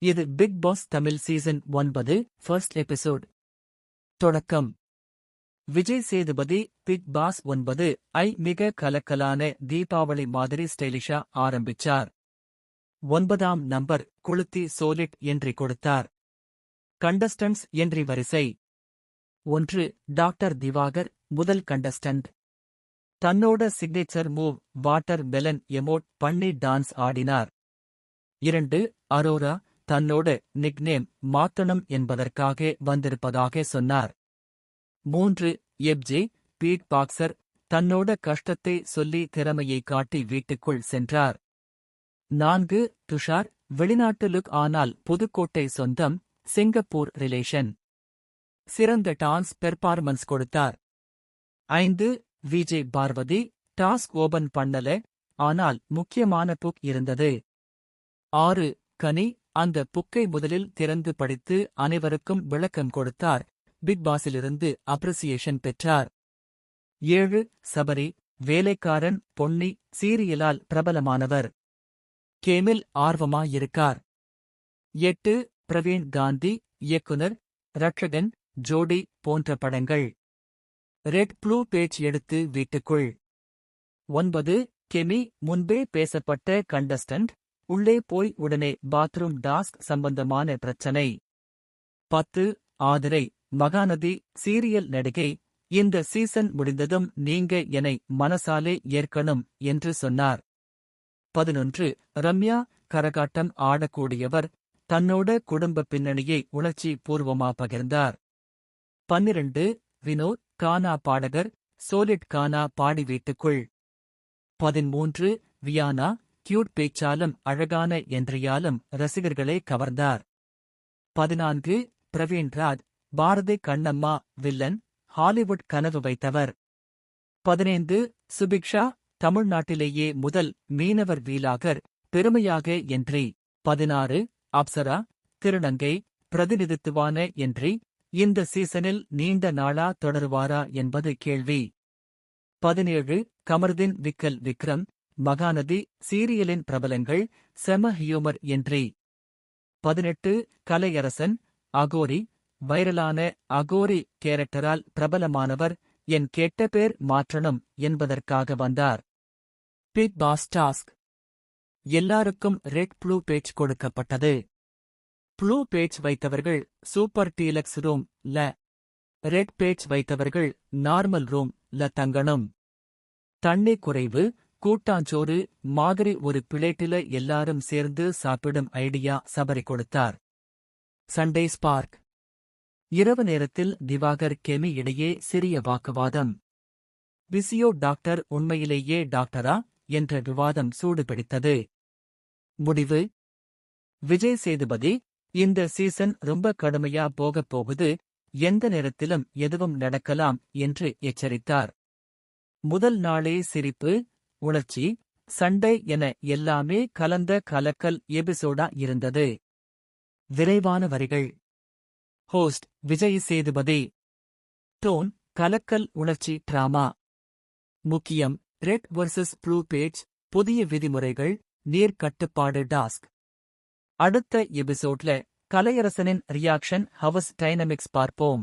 இது Bigg Boss Tamil season 9 first episode. தொடக்கம். Vijay Sethupathi big pass 9 மிக கலக்கலான தீபாவளி மாதிரி ஸ்டைலிஷா ஆரம்பிச்சார். 9ஆம் நம்பர் கொளுத்தி சோலிட் என்ட்ரி கொடுத்தார். கண்டஸ்டன்ட்ஸ் என்ட்ரி வரிசை: 1. டாக்டர் திவாகர், முதல் கண்டஸ்டன்ட். தன்னோட signature move water melon emote பண்ணி டான்ஸ் ஆடினார். 2. அரோரா, தன்னோட நிக்நேம் மாத்தணும் என்பதற்காக வந்திருப்பதாக சொன்னார். 3. எப்ஜே, பீட் பாக்சர், தன்னோட கஷ்டத்தை சொல்லி திறமையை காட்டி வீட்டுக்குள் சென்றார். 4. துஷார், வெளிநாட்டு லுக் ஆனால் புதுக்கோட்டை சொந்தம், சிங்கப்பூர் ரிலேஷன். சிறந்த டான்ஸ் பெர்ஃபார்மன்ஸ் கொடுத்தார். 5. விஜய் பார்வதி, டாஸ்க் ஓபன் பண்ணல, ஆனால் முக்கியமான புக் இருந்தது. 6. கனி, அந்த புக்கை முதலில் திறந்து படித்து அனைவருக்கும் விளக்கம் கொடுத்தார். பிக் பாஸிலிருந்து அப்ரிசியேஷன் பெற்றார். 7. சபரி, வேலைக்காரன் பொன்னி சீரியலால் பிரபலமானவர். கேமில் ஆர்வமாயிருக்கார். 8. பிரவீன் காந்தி, இயக்குனர், ரட்சகன், ஜோடி போன்ற படங்கள். ரெட் ப்ளூ பேஜ் எடுத்து வீட்டுக்குள். 9. கெமி, முன்பே பேசப்பட்ட கண்டஸ்டன்ட், உள்ளே போய் உடனே பாத்ரூம் டாஸ்க் சம்பந்தமான பிரச்சனை. 10. ஆதிரை, மகாநதி சீரியல் நடிகை, இந்த சீசன் முடிந்ததும் நீங்க என்னை மனசாலே ஏற்கணும் என்று சொன்னார். 11. ரம்யா, கரகாட்டம் ஆடக்கூடியவர், தன்னோட குடும்ப பின்னணியை உணர்ச்சி பூர்வமா பகிர்ந்தார். 12. வினோத், கானா பாடகர், சோலிட் கானா பாடி வீட்டுக்குள். 13. வியானா, கியூட் பேச்சாலும் அழகான என்றியாலும் ரசிகர்களை கவர்ந்தார். 14. பிரவீன் ராஜ், பாரதி கண்ணம்மா வில்லன், ஹாலிவுட் கனவு வைத்தவர். 15. சுபிக்ஷா, தமிழ்நாட்டிலேயே முதல் மீனவர் வீலாகர், பெருமையாக என்ட்ரி. 16. அப்சரா, திருநங்கை, பிரதிநிதித்துவான என்ட்ரி, இந்த சீசனில் நீண்ட நாளா தொடருவாரா என்பது கேள்வி. 17. கமர்தீன் விக்கல் விக்ரம், மகாநதி சீரியலின் பிரபலங்கள், செம ஹியூமர் என்ட்ரி. 18. கலையரசன், அகோரி, வைரலான அகோரி கேரக்டரால் பிரபலமானவர், என் கெட்ட பேர் மாற்றணும் என்பதற்காக வந்தார். Bigg Boss task. எல்லாருக்கும் ரெட் ப்ளூ பேஜ் கொடுக்கப்பட்டது. ப்ளூ பேஜ் வைத்தவர்கள் சூப்பர் டீலக்ஸ் ரூம் ல, ரெட் பேஜ் வைத்தவர்கள் நார்மல் ரூம் ல தங்கணும். தண்ணி குறைவு, கூட்டாஞ்சோறு மாதிரி ஒரு பிளேட்டில எல்லாரும் சேர்ந்து சாப்பிடும் ஐடியா சபரி கொடுத்தார். Sunday spark. இரவு நேரத்தில் திவாகர் கெமி இடையே சிறிய வாக்குவாதம். விசியோ டாக்டர் உண்மையிலேயே டாக்டரா என்ற விவாதம் சூடுபிடித்தது. முடிவு: விஜய் சேதுபதி, இந்த சீசன் ரொம்ப கடுமையா போகப் போகுது, எந்த நேரத்திலும் எதுவும் நடக்கலாம் என்று எச்சரித்தார். முதல் நாளே சிரிப்பு, உணர்ச்சி, சண்டை என எல்லாமே கலந்த கலக்கல் எபிசோடா இருந்தது. விரைவான வரிகள்: ஹோஸ்ட் விஜய் சேதுபதி. டோன்: கலக்கல், உணர்ச்சி, டிராமா. முக்கியம்: ரெட் வர்சஸ் ப்ளூ பேஜ், புதிய விதிமுறைகள், நீர் கட்டுப்பாடு டாஸ்க். அடுத்த எபிசோட்ல கலையரசனின் ரியாக்ஷன் ஹவுஸ் டைனமிக்ஸ் பார்ப்போம்.